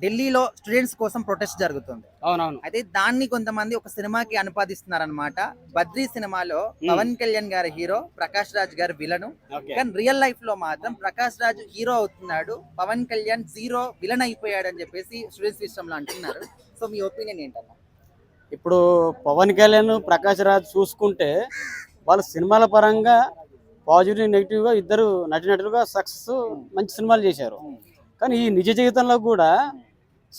ఢిల్లీలో స్టూడెంట్స్ కోసం ప్రొటెస్ట్ జరుగుతుంది. అవునవును. అయితే దాన్ని కొంతమంది ఒక సినిమాకి అనుపాదిస్తున్నారనమాట. 'బద్రీ' సినిమాలో హ్మ్. పవన్ కళ్యాణ్ గారి హీరో, ప్రకాష్ రాజ్ గారు విలను. ఓకే. కానీ రియల్ లైఫ్ లో మాత్రం ప్రకాష్ రాజ్ హీరో అవుతున్నాడు, పవన్ కళ్యాణ్ జీరో విలన్ అయిపోయాడు అని చెప్పేసి స్టూడెంట్స్ విషయంలో అంటున్నారు. సో మీ ఒపీనియన్ ఏంటన్నా? ఇప్పుడు పవన్ కళ్యాణ్, ప్రకాష్ రాజ్ చూసుకుంటే వాళ్ళు సినిమాల పరంగా పాజిటివ్, నెగిటివ్‌గా ఇద్దరు నటీనటులుగా సక్సెస్ మంచి సినిమాలు చేశారు. కానీ ఈ నిజ జీవితంలో కూడా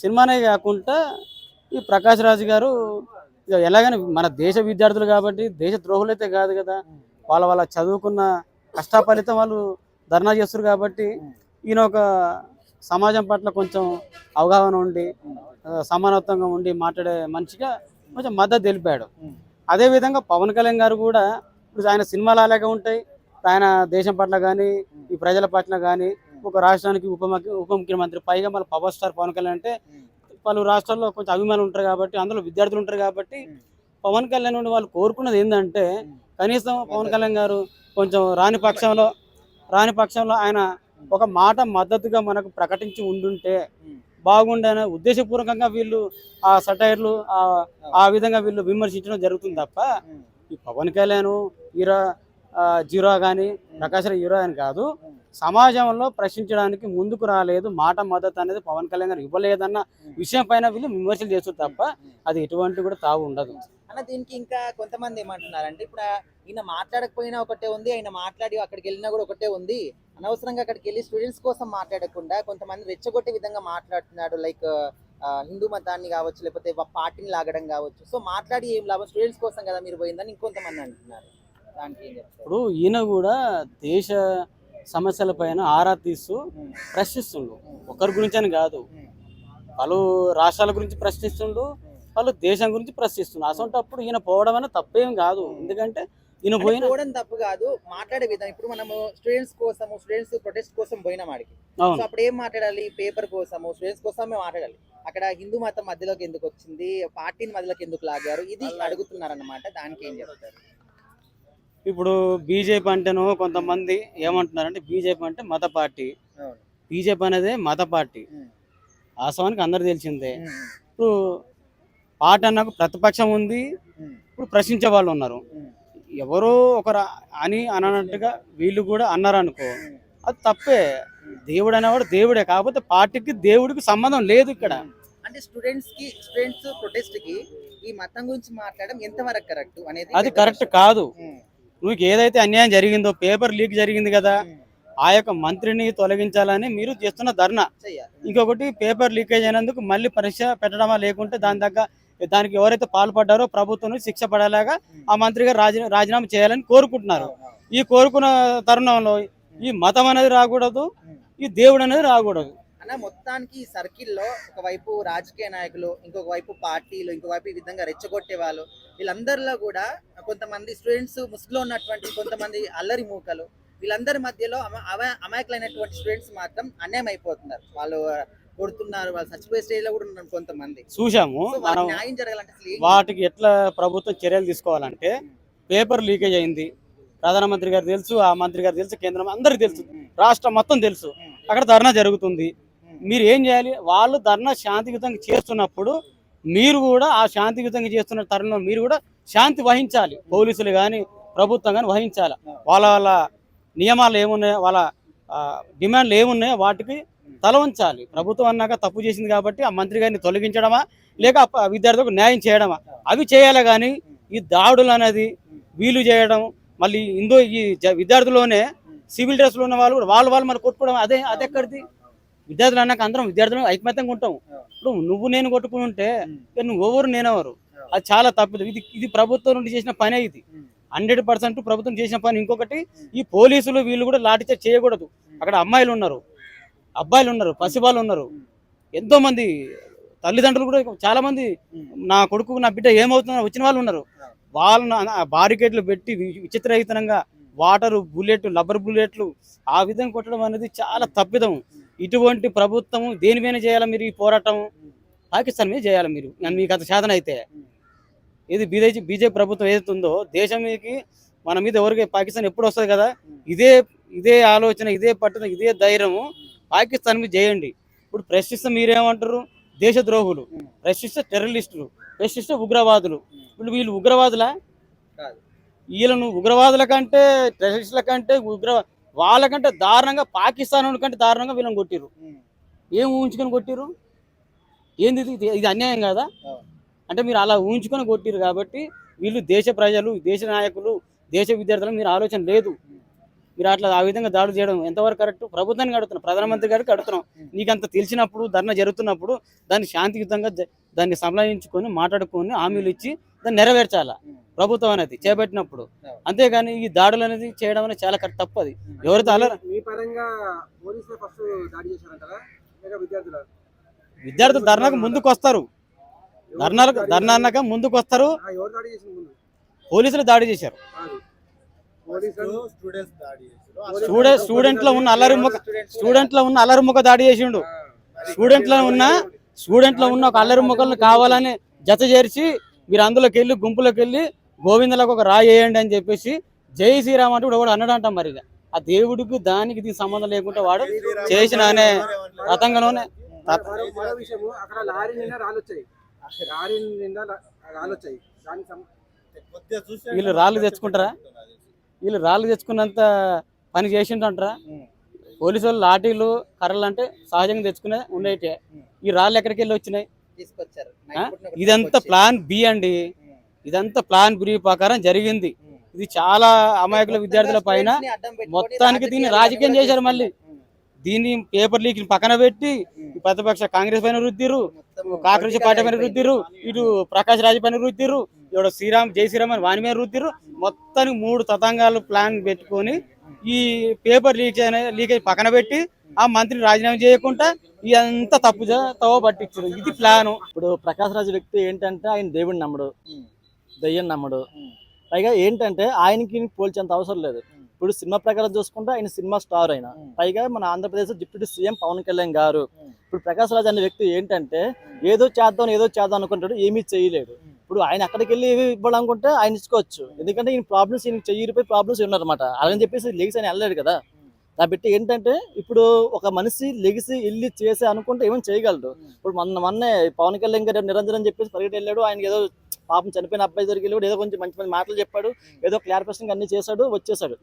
సినిమానే కాకుండా ఈ ప్రకాష్ రాజ్ గారు ఇక ఎలాగైనా మన దేశ విద్యార్థులు కాబట్టి దేశ ద్రోహులైతే కాదు కదా. వాళ్ళ చదువుకున్న కష్టఫలితం వాళ్ళు ధర్నా చేస్తారు కాబట్టి ఈయన ఒక సమాజం పట్ల కొంచెం అవగాహన ఉండి సమానత్వంగా ఉండి మాట్లాడే మనిషిగా కొంచెం మద్దతు తెలిపాడు. అదేవిధంగా పవన్ కళ్యాణ్ గారు కూడా ఇప్పుడు ఆయన సినిమాలు అలాగే ఉంటాయి. ఆయన దేశం పట్ల కానీ ఈ ప్రజల పట్ల కానీ ఒక రాష్ట్రానికి ఉప ముఖ్యమంత్రి, పైగా మళ్ళీ పవర్ స్టార్ పవన్ కళ్యాణ్ అంటే పలు రాష్ట్రాల్లో కొంచెం అభిమానులు ఉంటారు కాబట్టి, అందులో విద్యార్థులు ఉంటారు కాబట్టి పవన్ కళ్యాణ్ నుండి వాళ్ళు కోరుకున్నది ఏంటంటే కనీసం పవన్ కళ్యాణ్ గారు కొంచెం రాని పక్షంలో ఆయన ఒక మాట మద్దతుగా మనకు ప్రకటించి ఉండుంటే బాగుండే అనే ఉద్దేశపూర్వకంగా వీళ్ళు ఆ సటైర్లు ఆ విధంగా వీళ్ళు విమర్శించడం జరుగుతుంది తప్ప ఈ పవన్ కళ్యాణ్ హీరో జీరో కానీ ప్రకాశ్ రాజ్ హీరో అని కాదు. సమాజంలో ప్రశ్నించడానికి ముందుకు రాలేదు, మాట మద్దతు అనేది పవన్ కళ్యాణ్ గారు ఇవ్వలేదన్న విషయం పైన వీళ్ళు విమర్శలు చేస్తారు తప్ప అది ఎటువంటి కూడా తావు ఉండదు అన్న. దీనికి ఇంకా కొంతమంది ఏమంటున్నారంటే, ఇప్పుడు ఈయన మాట్లాడకపోయినా ఒకటే ఉంది, ఆయన మాట్లాడి అక్కడికి వెళ్ళినా కూడా ఒకటే ఉంది, అనవసరంగా అక్కడికి వెళ్ళి స్టూడెంట్స్ కోసం మాట్లాడకుండా కొంతమంది రెచ్చగొట్టే విధంగా మాట్లాడుతున్నాడు. లైక్ హిందూ మతాన్ని కావచ్చు, లేకపోతే పార్టీని లాగడం కావచ్చు. సో మాట్లాడి ఏం లాభం, స్టూడెంట్స్ కోసం కదా మీరు పోయిందని ఇంకొంతమంది అంటున్నారు. దానికి ఏం చెప్తారు? ఇప్పుడు ఈయన కూడా దేశ సమస్యల పైన ఆరా తీస్తూ ప్రశ్నిస్తుండు. ఒకరి గురించి అని కాదు, పలు రాష్ట్రాల గురించి ప్రశ్నిస్తుండు, వాళ్ళు దేశం గురించి ప్రశ్నిస్తుండు. అసంటప్పుడు ఈయన పోవడం అనేది తప్పేం కాదు. ఎందుకంటే ఈయన పోవడం తప్పు కాదు, మాట్లాడే విధానం. ఇప్పుడు మనము స్టూడెంట్స్ ప్రొటెస్ట్ కోసం పోయినాం ఆడికి. సో అప్పుడు ఏం మాట్లాడాలి? పేపర్ కోసము, స్టూడెంట్స్ కోసమే మాట్లాడాలి. అక్కడ హిందూ మతం మధ్యలోకి ఎందుకు వచ్చింది, పార్టీని మధ్యలోకి ఎందుకు లాగారు, ఇది అడుగుతున్నారు అన్నమాట. దానికి ఏం చెప్తారు? ఇప్పుడు బీజేపీ అంటేనో కొంతమంది ఏమంటున్నారంటే బీజేపీ అంటే మత పార్టీ, బీజేపీ అనేది మత పార్టీ వాస్తవానికి అందరు తెలిసిందే. ఇప్పుడు పార్టీ అన్నాక ప్రతిపక్షం ఉంది, ఇప్పుడు ప్రశ్నించే వాళ్ళు ఉన్నారు. ఎవరో ఒకరు అని అన్నట్టుగా వీళ్ళు కూడా అన్నారు అనుకో, అది తప్పే. దేవుడు అనేవాడు దేవుడే, కాకపోతే పార్టీకి దేవుడికి సంబంధం లేదు ఇక్కడ. అంటే స్టూడెంట్స్ ప్రొటెస్ట్ కి ఈ మతం గురించి మాట్లాడడం ఎంతవరకు కరెక్ట్ అనేది అది కరెక్ట్ కాదు. నువ్వు ఏదైతే అన్యాయం జరిగిందో, పేపర్ లీక్ జరిగింది కదా, ఆ యొక్క మంత్రిని తొలగించాలని మీరు చేస్తున్న ధర్నా. ఇంకొకటి పేపర్ లీకేజ్ అయినందుకు మళ్ళీ పరీక్ష పెట్టడమా, లేకుంటే దానికి ఎవరైతే పాల్పడ్డారో ప్రభుత్వం శిక్ష పడేలాగా ఆ మంత్రి గారు రాజీనామా చేయాలని కోరుకుంటున్నారు. ఈ కోరుకున్న తరుణంలో ఈ మతం అనేది రాకూడదు, ఈ దేవుడు అనేది రాకూడదు. అన్న, మొత్తానికి ఈ సర్కిల్లో ఒకవైపు రాజకీయ నాయకులు, ఇంకొక వైపు పార్టీలు, ఇంకొక వైపు ఈ విధంగా రెచ్చగొట్టే వాళ్ళు, వీళ్ళందరిలో కూడా కొంతమంది స్టూడెంట్స్, ముసుగులో ఉన్నటువంటి కొంతమంది అల్లరి మూకలు, వీళ్ళందరి మధ్యలో అమాయకులైనటువంటి స్టూడెంట్స్ మాత్రం అన్యాయం అయిపోతున్నారు. వాళ్ళు కొడుతున్నారు, వాళ్ళు చచ్చిపోయే స్టేజ్ లో కూడా ఉన్నారు కొంతమంది. చూసాము. న్యాయం జరగాలంటే వాటికి ఎట్లా ప్రభుత్వం చర్యలు తీసుకోవాలంటే, పేపర్ లీకేజ్ అయింది, ప్రధానమంత్రి గారు తెలుసు, ఆ మంత్రి గారు తెలుసు, కేంద్రం అందరికి తెలుసు, రాష్ట్రం మొత్తం తెలుసు, అక్కడ ధర్నా జరుగుతుంది. మీరు ఏం చేయాలి? వాళ్ళు ధర్నా శాంతియుతంగా చేస్తున్నప్పుడు మీరు కూడా ఆ శాంతియుతంగా చేస్తున్న తరుణంలో మీరు కూడా శాంతి వహించాలి. పోలీసులు కానీ ప్రభుత్వం కానీ వహించాలి. వాళ్ళ నియమాలు ఏమున్నాయో, వాళ్ళ డిమాండ్లు ఏమున్నాయో వాటికి తల ఉంచాలి. ప్రభుత్వం అన్నాక తప్పు చేసింది కాబట్టి ఆ మంత్రి గారిని తొలగించడమా, లేక విద్యార్థులకు న్యాయం చేయడమా, అవి చేయాలి. కానీ ఈ దాడులు అనేది వీలు చేయడం, మళ్ళీ ఈ విద్యార్థుల్లోనే సివిల్ డ్రెస్లో ఉన్న వాళ్ళు కూడా వాళ్ళు మనం కొట్టుకోవడం, అదే ఎక్కడిది? విద్యార్థులు అన్నాక అందరం విద్యార్థులు ఐకమత్యంగా ఉంటాం. ఇప్పుడు నువ్వు నేను కొట్టుకుని ఉంటే నువ్వు ఎవరు నేనెవరు? అది చాలా తప్పిదం. ఇది ప్రభుత్వం నుండి చేసిన పనే. ఇది 100% ప్రభుత్వం చేసిన పని. ఇంకొకటి, ఈ పోలీసులు వీళ్ళు కూడా లాఠీచార్జ్ చేయకూడదు. అక్కడ అమ్మాయిలు ఉన్నారు, అబ్బాయిలు ఉన్నారు, పసిబాలు ఉన్నారు, ఎంతో మంది తల్లిదండ్రులు కూడా చాలా మంది నా కొడుకు నా బిడ్డ ఏమవుతుందో వచ్చిన వాళ్ళు ఉన్నారు. వాళ్ళను బారికేడ్లు పెట్టి విచిత్రహితంగా వాటరు బుల్లెట్లు, రబ్బర్ బుల్లెట్లు ఆ విధంగా కొట్టడం అనేది చాలా తప్పిదం. ఇటువంటి ప్రభుత్వం దేని మీద చేయాలి? మీరు ఈ పోరాటం పాకిస్తాన్ మీద చేయాలి. మీరు మీకు అంత సాధన అయితే ఇది బీజేపీ ప్రభుత్వం ఏదైతే ఉందో దేశం మీదకి మన మీద ఎవరికి పాకిస్తాన్ ఎప్పుడు వస్తుంది కదా, ఇదే ఆలోచన, ఇదే పట్టున, ఇదే ధైర్యము పాకిస్తాన్ మీద చేయండి. ఇప్పుడు ప్రశ్నిస్తే మీరేమంటారు? దేశద్రోహులు, ప్రశ్నిస్తే టెర్రరిస్టులు, ప్రశ్నిస్తే ఉగ్రవాదులు. ఇప్పుడు వీళ్ళు ఉగ్రవాదులా? కాదు. వీళ్ళను ఉగ్రవాదుల కంటే, టెర్రరిస్టుల కంటే, వాళ్ళకంటే దారుణంగా, పాకిస్తాన్ కంటే దారుణంగా వీళ్ళని కొట్టిరు. ఏం ఊహించుకొని కొట్టిరు? ఏంది ఇది అన్యాయం కాదా? అంటే మీరు అలా ఊహించుకొని కొట్టిరు కాబట్టి వీళ్ళు దేశ ప్రజలు, దేశ నాయకులు, దేశ విద్యార్థులు మీరు ఆలోచన లేదు. మీరు అట్లా ఆ విధంగా దాడులు చేయడం ఎంతవరకు కరెక్ట్? ప్రభుత్వానికి అడుగుతున్నాం, ప్రధానమంత్రి గారికి అడుగుతున్నాం. నీకంత తెలిసినప్పుడు, ధర్నా జరుగుతున్నప్పుడు దాన్ని శాంతియుతంగా దాన్ని సంలాయించుకొని మాట్లాడుకొని హామీలు ఇచ్చి దాన్ని నెరవేర్చాలా ప్రభుత్వం అనేది చేపట్టినప్పుడు. అంతేగాని ఈ దాడులు అనేది చేయడం అనేది చాలా తప్పు. అది ఎవరితో అలర విద్యార్థులు ధర్నాకు ముందుకు వస్తారు, ధర్నాక ముందుకు వస్తారు. పోలీసులు దాడి చేశారు. స్టూడెంట్ల ఉన్న అల్లరిముఖ దాడి చేసిండు. స్టూడెంట్లో ఉన్న ఒక అల్లరిముఖలను కావాలని జత చేర్చి మీరు అందులోకి వెళ్ళి గుంపులోకి వెళ్ళి గోవిందలకు ఒక రాయి వేయండి అని చెప్పేసి జై శ్రీరామ్ అంటే కూడా అన్నాడంట. మరి ఆ దేవుడికి దానికి దీనికి సంబంధం లేకుండా వాడు చేసిన అనే రతంగానే వీళ్ళు రాళ్ళు తెచ్చుకుంటారా? వీళ్ళు రాళ్ళు తెచ్చుకున్నంత పని చేసిండ్రంటారా? పోలీసు వాళ్ళు లాఠీలు, కర్రలు అంటే సహజంగా తెచ్చుకునే ఉండేటి. ఈ రాళ్ళు ఎక్కడికి వెళ్ళి వచ్చినాయి? ఇదంతా ప్లాన్ బి అండి. ఇదంతా ప్లాన్ బి ప్రకారం జరిగింది. ఇది చాలా అమాయకుల విద్యార్థుల పైన మొత్తానికి దీన్ని రాజకీయం చేశారు. మళ్ళీ దీన్ని పేపర్ లీక్ పక్కన పెట్టి ప్రతిపక్ష కాంగ్రెస్ పైన రుద్దిరు, కాంగ్రెస్ పార్టీ పైన రుద్దిరు, ఇటు ప్రకాష్ రాజ్ పైన రుద్దిరు, ఇక్కడ జై శ్రీరామ్ అని వాని మీద రుద్దిరు. మొత్తానికి 3 తతంగాలు ప్లాన్ పెట్టుకొని ఈ పేపర్ లీకేజ్ పక్కన పెట్టి ఆ మంత్రిని రాజీనామా చేయకుండా ఇదంతా తప్పు పట్టించారు. ఇది ప్లాన్. ఇప్పుడు ప్రకాష్ రాజ్ వ్యక్తి ఏంటంటే ఆయన దేవుడిని నమ్మడు, దయ్యం నమ్మడు. పైగా ఏంటంటే ఆయనకి పోల్చేంత అవసరం లేదు. ఇప్పుడు సినిమా ప్రకారం చూసుకుంటే ఆయన సినిమా స్టార్ అయినా, పైగా మన ఆంధ్రప్రదేశ్ డిప్యూటీ సీఎం పవన్ కళ్యాణ్ గారు. ఇప్పుడు ప్రకాష్ రాజ్ అనే వ్యక్తి ఏంటంటే ఏదో చేద్దాం అనుకుంటాడు, ఏమీ చేయలేడు. ఇప్పుడు ఆయన అక్కడికి వెళ్ళి ఇవ్వాలనుకుంటే ఆయన ఇచ్చుకోవచ్చు, ఎందుకంటే ఈయన ప్రాబ్లమ్స్ ఈయన చెయ్యిపోయి ప్రాబ్లమ్స్ ఉన్నారన్నమాట. అలాగని చెప్పేసి లెగిసి ఆయన వెళ్ళలేడు కదా. కాబట్టి ఏంటంటే ఇప్పుడు ఒక మనిషి లెగిసి వెళ్ళి చేసి అనుకుంటే ఏమైనా చేయగలడు. ఇప్పుడు మొన్నే పవన్ కళ్యాణ్ గారు నిరంజన్ అని చెప్పేసి పరిగెట్టి వెళ్ళాడు. ఆయనకి ఏదో పాపం చనిపోయిన అబ్బాయి దగ్గరికి వెళ్ళి ఏదో కొంచెం మంచి మాటలు చెప్పాడు, ఏదో క్లారిఫికేషన్ అన్ని చేశాడు, వచ్చేసాడు.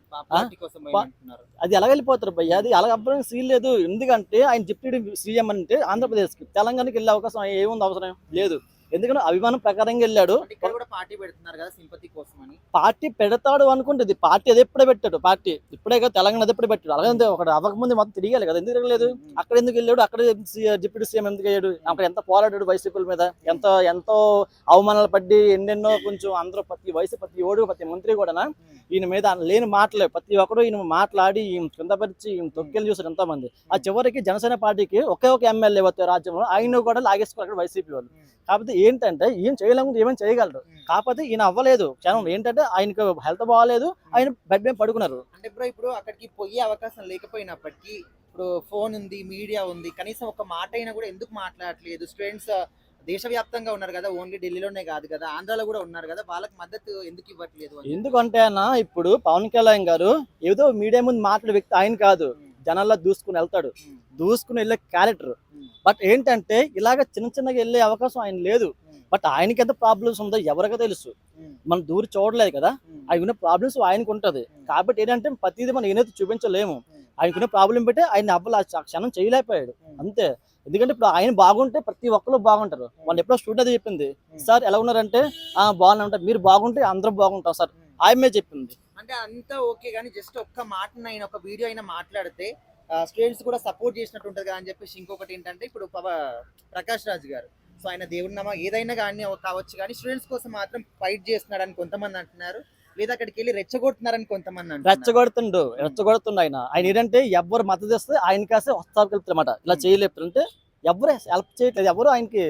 అది ఎలా వెళ్ళిపోతారు భయ్య? అది అలా అవ్వడానికి సీన్ లేదు. ఎందుకంటే ఆయన డిప్యూటీ సీఎం అంటే ఆంధ్రప్రదేశ్కి, తెలంగాణకి వెళ్ళే అవకాశం ఏముంది? అవసరం లేదు. ఎందుకంటే అభిమానం ప్రకారంగా వెళ్ళాడు. పార్టీ పెడతాడు అనుకుంటుంది. పార్టీ అది ఎప్పుడే పెట్టాడు. పార్టీ ఇప్పుడే కదా, తెలంగాణ అది ఎప్పుడే పెట్టాడు. అలాగే ఒకటి అవ్వకముందు మొత్తం తిరిగాలి కదా, ఎందుకు తిరగలేదు? అక్కడ ఎందుకు వెళ్ళాడు? అక్కడ డిప్యూటీ సీఎం ఎందుకు అయ్యాడు? అక్కడ ఎంత పోరాడాడు వైసీపీల మీద, ఎంతో అవమానాలు పడ్డి ఎన్నెన్నో. కొంచెం అందరూ ప్రతి ఓడు ప్రతి మంత్రి కూడా ఈయన మీద లేని మాటలే, ప్రతి ఒక్కరు ఈయన మాట్లాడి ఈయన కింద పరిచి ఈయన తొక్కేలు చూసారు ఎంతో మంది. ఆ చివరికి జనసేన పార్టీకి ఒకే ఒక ఎమ్మెల్యే వచ్చే రాజ్యంలో ఆయన కూడా లాగేసుకున్నారు వైసీపీ వాళ్ళు. కాకపోతే ఏంటంటే ఈయన చేయలేకుండా ఏమైనా చేయగలరు. కాకపోతే ఈయన అవ్వలేదు. క్షణం ఏంటంటే ఆయనకు హెల్త్ బాగాలేదు, ఆయన బెడ్ మీద పడుకున్నారు. అంటే ఇప్పుడు అక్కడికి పోయే అవకాశం లేకపోయినప్పటికీ ఇప్పుడు ఫోన్ ఉంది, మీడియా ఉంది, కనీసం ఒక మాట అయినా కూడా ఎందుకు మాట్లాడట్లేదు? స్టూడెంట్స్ దేశవ్యాప్తంగా ఉన్నారు కదా, ఓన్లీ ఢిల్లీలోనే కాదు కదా, ఆంధ్రాలో కూడా ఉన్నారు కదా, వాళ్ళకి మద్దతు ఎందుకు ఇవ్వట్లేదు? ఎందుకంటే అన్న ఇప్పుడు పవన్ కళ్యాణ్ గారు ఏదో మీడియా ముందు మాట్లాడే వ్యక్తి ఆయన కాదు. జనాల్లో దూసుకుని వెళ్తాడు, దూసుకుని వెళ్ళే క్యారెక్టర్. బట్ ఏంటంటే ఇలాగ చిన్నగా వెళ్ళే అవకాశం ఆయన లేదు. బట్ ఆయనకి ఎంత ప్రాబ్లమ్స్ ఉందో ఎవరికో తెలుసు, మనం దూరి చూడలేదు కదా. ఆయనకున్న ప్రాబ్లమ్స్ ఆయనకు ఉంటది. కాబట్టి ఏంటంటే ప్రతిదీ మనం ఏదైతే చూపించలేము. ఆయనకున్న ప్రాబ్లం పెట్టి ఆయన అవ్వాలి, ఆ క్షణం చేయలేకపోయాడు అంతే. ఎందుకంటే ఇప్పుడు ఆయన బాగుంటే ప్రతి ఒక్కరు బాగుంటారు. వాళ్ళు ఎప్పుడో స్టూడెంట్ అది చెప్పింది, సార్ ఎలా ఉన్నారంటే బాగానే ఉంటారు, మీరు బాగుంటే అందరూ బాగుంటాం సార్, ఆయమే చెప్పింది. అంటే అంతా ఓకే కానీ జస్ట్ ఒక్క మాటనైనా, ఒక వీడియో అయినా మాట్లాడితే స్టూడెంట్స్ కూడా సపోర్ట్ చేసినట్టు ఉంటుంది కదా అని చెప్పేసి. ఇంకొకటి ఏంటంటే ఇప్పుడు ప్రకాష్ రాజ్ గారు, సో ఆయన దేవుడి నమ్మ ఏదైనా కానీ కావచ్చు, కానీ స్టూడెంట్స్ కోసం మాత్రం ఫైట్ చేస్తున్నాడని కొంతమంది అంటున్నారు, లేదా అక్కడికి వెళ్ళి రెచ్చగొడుతున్నారని కొంతమంది అంటున్నారు. రెచ్చగొడుతుండు ఆయన ఏంటంటే ఎవరు మద్దతు ఇస్తే ఆయన కాసే వస్తారు కలుపుతారన్నమాట. ఇలా చేయలేరు అంటే ఎవరు హెల్ప్ చేయట్లేదు, ఎవరు ఆయనకి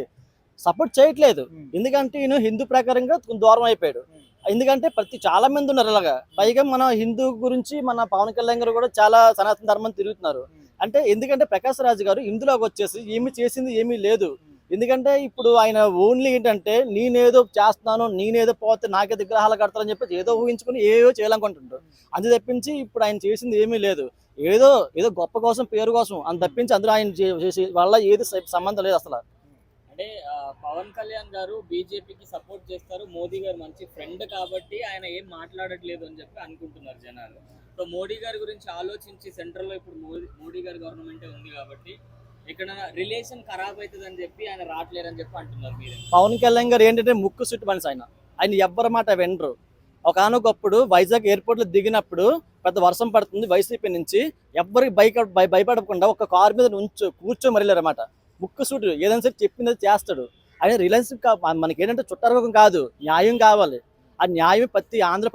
సపోర్ట్ చేయట్లేదు. ఎందుకంటే ఈయన హిందూ ప్రకారంగా దూరం అయిపోయాడు. ఎందుకంటే చాలా మంది ఉన్నారు అలాగా. పైగా మన హిందూ గురించి మన పవన్ కళ్యాణ్ గారు కూడా చాలా సనాతన ధర్మం తిరుగుతున్నారు. అంటే ఎందుకంటే ప్రకాష్ రాజ్ గారు ఇందులోకి వచ్చేసి ఏమి చేసింది ఏమీ లేదు. ఎందుకంటే ఇప్పుడు ఆయన ఓన్లీ ఏంటంటే నేనేదో చేస్తున్నాను, నేనేదో పోతే నాకే విగ్రహాలు కడతారని చెప్పేసి ఏదో ఊహించుకుని ఏదో చేయాలనుకుంటుంటారు. అది తప్పించి ఇప్పుడు ఆయన చేసింది ఏమీ లేదు. ఏదో ఏదో గొప్ప కోసం పేరు కోసం అని తప్పించి అందులో ఆయన చేసి వల్ల ఏది సంబంధం లేదు అసలు. అంటే పవన్ కళ్యాణ్ గారు బీజేపీకి సపోర్ట్ చేస్తారు, మోదీ గారు మంచి ఫ్రెండ్ కాబట్టి ఆయన ఏం మాట్లాడట్లేదు అని చెప్పి అనుకుంటున్నారు జనాలు. సో మోడీ గారి గురించి ఆలోచించి సెంట్రల్లో ఇప్పుడు మోడీ గారి గవర్నమెంటే ఉంది కాబట్టి ఇక్కడ రిలేషన్ ఖరాబ్ అవుతుంది అని చెప్పి ఆయన రావట్లేరని చెప్పి అంటున్నారు మీరు. పవన్ కళ్యాణ్ గారు ఏంటంటే ముక్కు సుట్టు మనిషి, ఆయన ఎవ్వరి మాట వినరు. ఒకనొకప్పుడు వైజాగ్ ఎయిర్పోర్ట్ లో దిగినప్పుడు పెద్ద వర్షం పడుతుంది, వైసీపీ నుంచి ఎవ్వరికి భయపడకుండా ఒక కారు మీద కూర్చో మరిలేరన్నమాట. ముక్కు సూటు ఏదైనా సరే చెప్పింది చేస్తాడు. ఆయన రిలయన్స్ మనకి ఏంటంటే చుట్టారోగం కాదు, న్యాయం కావాలి. ఆ న్యాయం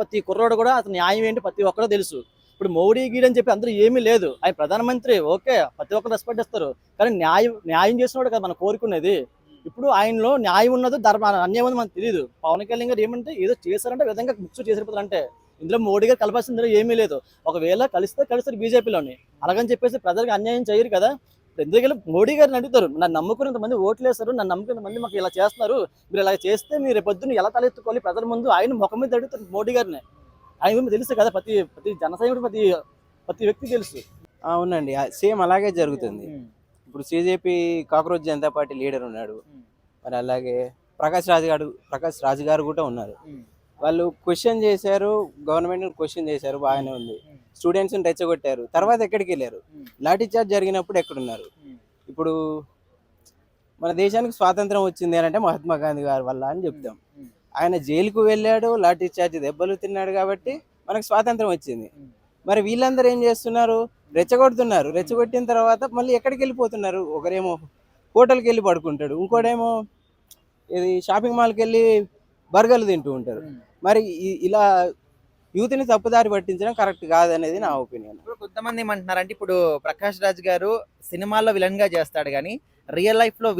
ప్రతి కుర్రోడు కూడా అతను న్యాయం ఏంటి ప్రతి ఒక్కరో తెలుసు. ఇప్పుడు మోడీ గీడ్ అని చెప్పి అందరూ ఏమీ లేదు, ఆయన ప్రధానమంత్రి, ఓకే ప్రతి ఒక్కరు రెస్పెక్ట్ ఇస్తారు, కానీ న్యాయం చేసినవాడు కదా మనం కోరుకునేది. ఇప్పుడు ఆయనలో న్యాయం ఉన్నదో అన్యాయం ఉన్నదో మనకు తెలియదు. పవన్ కళ్యాణ్ గారు ఏమంటే ఏదో చేశారంటే విధంగా ముక్సు చేసిపోతారంటే ఇందులో మోడీ గారు కలపాల్సిందో ఏమీ లేదు. ఒకవేళ కలుస్తారు బీజేపీలోని, అలాగని చెప్పేసి ప్రజలకు అన్యాయం చేయరు కదా. ఎందుకంటే మోడీ గారిని అడుగుతారు, నన్ను నమ్ముకునేంత మంది ఓట్లు వేస్తారు, నన్ను నమ్ముకునే మంది మాకు ఇలా చేస్తున్నారు, మీరు ఇలా చేస్తే మీరు పొద్దున్న ఎలా తలెత్తుకోవాలి ప్రజల ముందు, ఆయన ముఖం మీద అడుగుతారు మోడీ గారిని. ఆయన తెలుసు కదా, ప్రతి జనసైనికుడు ప్రతి వ్యక్తి తెలుసు. అవునండి, సేమ్ అలాగే జరుగుతుంది. ఇప్పుడు సిజేపీ కాక్రోచ్ జనతా పార్టీ లీడర్ ఉన్నాడు, మరి అలాగే ప్రకాష్ రాజు గారు కూడా ఉన్నారు. వాళ్ళు క్వశ్చన్ చేశారు, గవర్నమెంట్ క్వశ్చన్ చేశారు, బాగానే ఉంది. స్టూడెంట్స్ని రెచ్చగొట్టారు, తర్వాత ఎక్కడికి వెళ్ళారు? లాఠీ చార్జ్ జరిగినప్పుడు ఎక్కడున్నారు? ఇప్పుడు మన దేశానికి స్వాతంత్రం వచ్చింది అని అంటే మహాత్మా గాంధీ గారి వల్ల అని చెప్తాం. ఆయన జైలుకు వెళ్ళాడు, లాఠీ చార్జ్ దెబ్బలు తిన్నాడు కాబట్టి మనకు స్వాతంత్రం వచ్చింది. మరి వీళ్ళందరూ ఏం చేస్తున్నారు? రెచ్చగొడుతున్నారు. రెచ్చగొట్టిన తర్వాత మళ్ళీ ఎక్కడికి వెళ్ళిపోతున్నారు? ఒకరేమో హోటల్కి వెళ్ళి పడుకుంటాడు, ఇంకోటేమో ఇది షాపింగ్ మాల్కి వెళ్ళి బర్గర్లు తింటూ ఉంటారు. మరి ఇలా యూత్ని తప్పుదారి పట్టించడం కరెక్ట్ కాదనేది నా ఒపీనియన్. ఇప్పుడు కొంతమంది ఏమంటున్నారంటే, ఇప్పుడు ప్రకాష్ రాజ్ గారు సినిమాల్లో విలన్ గా చేస్తాడు కానీ రియల్ లైఫ్ లో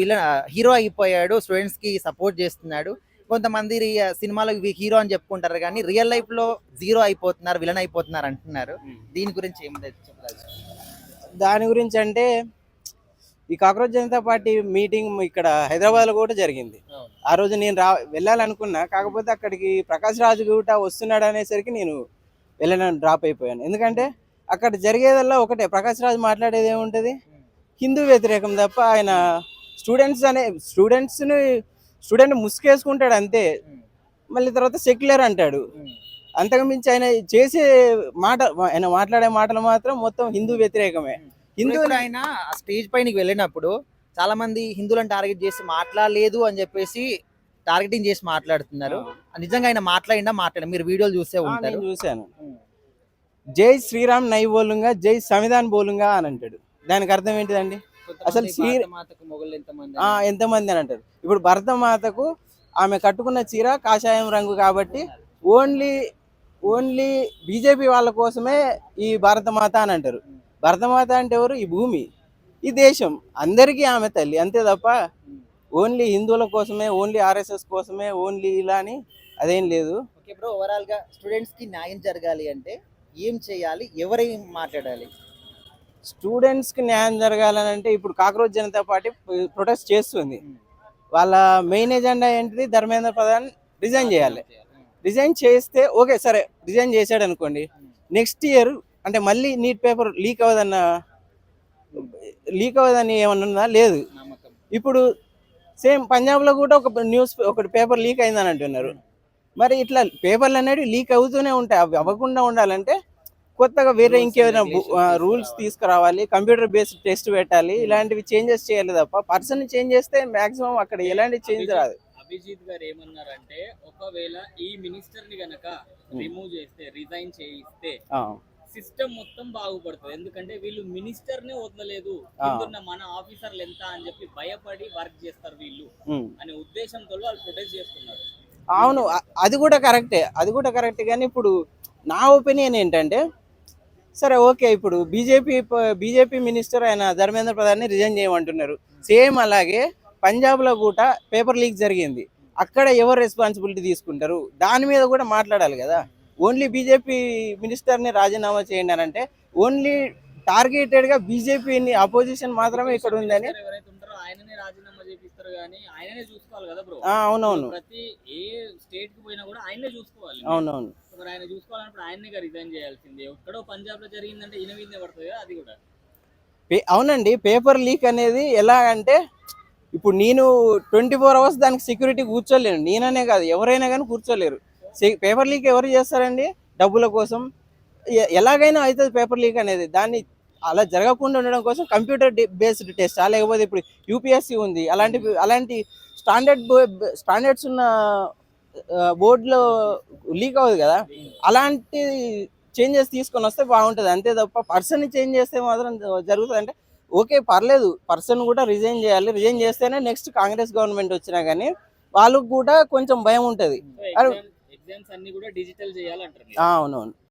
హీరో అయిపోయాడు, స్టూడెంట్స్ కి సపోర్ట్ చేస్తున్నాడు. కొంతమంది సినిమాలో హీరో అని చెప్పుకుంటారు కానీ రియల్ లైఫ్ లో జీరో అయిపోతున్నారు, విలన్ అయిపోతున్నారు అంటున్నారు. దీని గురించి ఏం చెప్పాలి? దాని గురించి అంటే ఈ కాక్రోచ్ జనతా పార్టీ మీటింగ్ ఇక్కడ హైదరాబాద్లో కూడా జరిగింది. ఆ రోజు నేను వెళ్ళాలనుకున్నా, కాకపోతే అక్కడికి ప్రకాష్ రాజ్ కూడా వస్తున్నాడు అనేసరికి నేను వెళ్ళడానికి డ్రాప్ అయిపోయాను. ఎందుకంటే అక్కడ జరిగేదల్లా ఒకటే, ప్రకాష్ రాజ్ మాట్లాడేది ఏముంటుంది? హిందూ వ్యతిరేకం తప్ప ఆయన స్టూడెంట్ ముసుకేసుకుంటాడు అంతే. మళ్ళీ తర్వాత సెక్యులర్ అంటాడు. అంతకుమించి ఆయన మాట్లాడే మాటలు మాత్రం మొత్తం హిందూ వ్యతిరేకమే. హిందువులు ఆయన స్టేజ్ పైనకి వెళ్ళినప్పుడు చాలా మంది హిందువులను టార్గెట్ చేసి మాట్లాడలేదు అని చెప్పేసి టార్గెటింగ్ చేసి మాట్లాడుతున్నారు. నిజంగా ఆయన మాట్లాడ మీరు వీడియోలు చూసే ఉంటారు. చూశాను. జై శ్రీరామ్ నై బోలుంగా, జై సంవిధాన్ బోలుంగా అని అంటాడు. దానికి అర్థం ఏంటిదండి? అసలు ఎంతమంది అని అంటారు. ఇప్పుడు భరతమాతకు ఆమె కట్టుకున్న చీర కాషాయం రంగు కాబట్టి ఓన్లీ బీజేపీ వాళ్ళ కోసమే ఈ భారతమాత అని అంటారు. భరతమాత అంటే ఎవరు? ఈ భూమి, ఈ దేశం, అందరికీ ఆమె తల్లి, అంతే తప్ప ఓన్లీ హిందువుల కోసమే, ఓన్లీ ఆర్ఎస్ఎస్ కోసమే, ఓన్లీ ఇలా అని అదేం లేదు. ఓకే బ్రో, ఓవరాల్ గా స్టూడెంట్స్ కి న్యాయం జరగాలి అంటే ఏం చేయాలి, ఎవరేం మాట్లాడాలి? స్టూడెంట్స్కి న్యాయం జరగాలని అంటే ఇప్పుడు కాక్రోచ్ జనతా పార్టీ ప్రొటెస్ట్ చేస్తుంది. వాళ్ళ మెయిన్ ఎజెండా ఏంటిది? ధర్మేంద్ర ప్రధాన్ రిజైన్ చేయాలి. రిజైన్ చేస్తే ఓకే, సరే రిజైన్ చేశాడు అనుకోండి, నెక్స్ట్ ఇయర్ అంటే మళ్ళీ నీట్ పేపర్ లీక్ అవ్వదని ఏమన్నా లేదు. ఇప్పుడు సేమ్ పంజాబ్లో కూడా ఒకటి పేపర్ లీక్ అయిందని అంటున్నారు. మరి ఇట్లా పేపర్లు అనేవి లీక్ అవుతూనే ఉంటాయి. అవి అవ్వకుండా ఉండాలంటే కొత్తగా వేరే ఇంకేమైనా రూల్స్ తీసుకురావాలి, కంప్యూటర్ బేస్డ్ టెస్ట్ పెట్టాలి, ఇలాంటివి చేంజెస్ చేయాలి తప్ప పర్సన్ చేంజ్ చేస్తే మాక్సిమం అక్కడ ఎలాంటి చేంజ్ రాదు. అభిజిత్ గారు ఏమన్నారంటే, ఒకవేళ ఈ మినిస్టర్ ని గనక రిమూవ్ చేస్తే, రిజైన్ చేయిస్తే సిస్టమ్ మొత్తం బాగుపడుతుంది. ఎందుకంటే వీళ్ళు మినిస్టర్ నే వదలలేదు, మన ఆఫీసర్లు ఎంత అని చెప్పి భయపడి వర్క్ చేస్తారు వీళ్ళు అనే ఉద్దేశంతో వాళ్ళు ప్రొటెస్ట్ చేస్తున్నారు. అవును, అది కూడా కరెక్టే కానీ ఇప్పుడు నా ఒపీనియన్ ఏంటంటే, సరే ఓకే, ఇప్పుడు బీజేపీ మినిస్టర్ ఆయన ధర్మేంద్ర ప్రధాన్ని రిజైన్ చేయమంటున్నారు. సేమ్ అలాగే పంజాబ్లో కూడా పేపర్ లీక్ జరిగింది. అక్కడ ఎవరు రెస్పాన్సిబిలిటీ తీసుకుంటారు? దాని మీద కూడా మాట్లాడాలి కదా. ఓన్లీ బీజేపీ మినిస్టర్ని రాజీనామా చేయండి అని అంటే ఓన్లీ టార్గెటెడ్గా బీజేపీని అపోజిషన్ మాత్రమే ఇక్కడ ఉందని. ఆయననే రాజీనామా చేపిస్తారు కానీ ఆయననే చూసుకోవాలి కదా బ్రో. అవునవును ప్రతి ఏ స్టేట్ కి పోయినా కూడా ఆయనే చూసుకోవాలి. అవునవును మరి ఆయన చూసుకోవాలన్నప్పుడు ఆయన్నే రిజైన్ చేయాల్సింది. ఎక్కడో పంజాబ్ లో జరిగిందంటే ఈయన మీదనే పడుతుంది కదా అది కూడా. అవునండి. పేపర్ లీక్ అనేది ఎలా అంటే ఇప్పుడు నేను 24 అవర్స్ దానికి సెక్యూరిటీ కూర్చోలేను, నేననే కాదు ఎవరైనా కానీ కూర్చోలేరు. పేపర్ లీక్ ఎవరు చేస్తారండి? డబ్బుల కోసం. ఎలాగైనా అవుతుంది పేపర్ లీక్ అనేది. దాన్ని అలా జరగకుండా ఉండడం కోసం కంప్యూటర్ బేస్డ్ టెస్ట్, లేకపోతే ఇప్పుడు యూపీఎస్సీ ఉంది, అలాంటి స్టాండర్డ్స్ ఉన్న బోర్డులో లీక్ అవ్వదు కదా. అలాంటి చేంజెస్ తీసుకొని వస్తే బాగుంటుంది, అంతే తప్ప పర్సన్ చేంజ్ చేస్తే మాత్రం జరుగుతుంది అంటే ఓకే పర్లేదు, పర్సన్ కూడా రిజైన్ చేయాలి. రిజైన్ చేస్తేనే నెక్స్ట్ కాంగ్రెస్ గవర్నమెంట్ వచ్చినా కానీ వాళ్ళకు కూడా కొంచెం భయం ఉంటుంది. ఎగ్జామ్స్ అన్ని కూడా డిజిటల్ చేయాలంటారు. అవునవును.